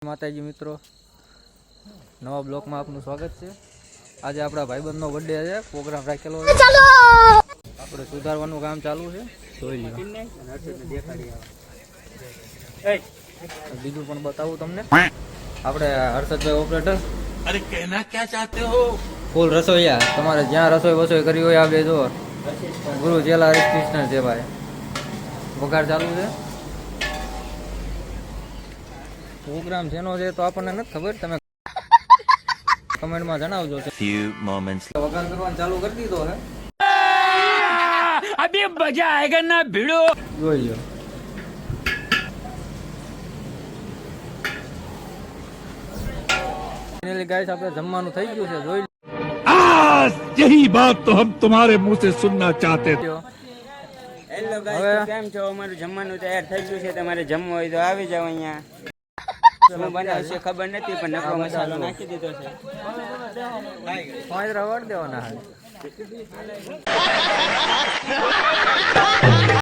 માતાજી મિત્રો, નવા બ્લોકમાં આપનું સ્વાગત છે। આજે આપણા ભાઈબંધનો બર્થડે છે, પ્રોગ્રામ રાખેલો છે, આપણે સુધારવાનું કામ ચાલુ છે। જોઈ લો, બીજું પણ બતાવું તમને। આપણે હર્ષદભાઈ ઓપરેટર। अरे कहना क्या चाहते हो? ફૂલ રસોઈયા, તમારે જ્યાં રસોઈ કરી હોય આ બે જો ગુરુ ચેલા હરિકૃષ્ણ છે ભાઈ। વઘાર ચાલુ છે। પ્રોગ્રામ જેનો છે તો આપણને નથી ખબર, તમે કમેન્ટમાં જણાવજો। Few moments. વઘાર કરવાનું ચાલુ કરી દીધો છે, अभी मजा आएगा ना भिड़ो। જોઈ લો। ફાઇનલી ગાઈસ આપણે જમવાનું થઈ ગયું છે, જોઈ आज यही बात तो हम तुम्हारे मुंह से सुनना चाहते थे। લો। હેલો ગાઈસ, તો કેમ છો? અમારું જમવાનું તૈયાર થઈ ગયું છે, તમારે જમવું હોય તો આવી જાવ અહીંયા। શું બનાવશે ખબર નથી, પણ નકરો મસાલો નાખી દીધો છે। પાંચ રવાડ દેવાના હાલ।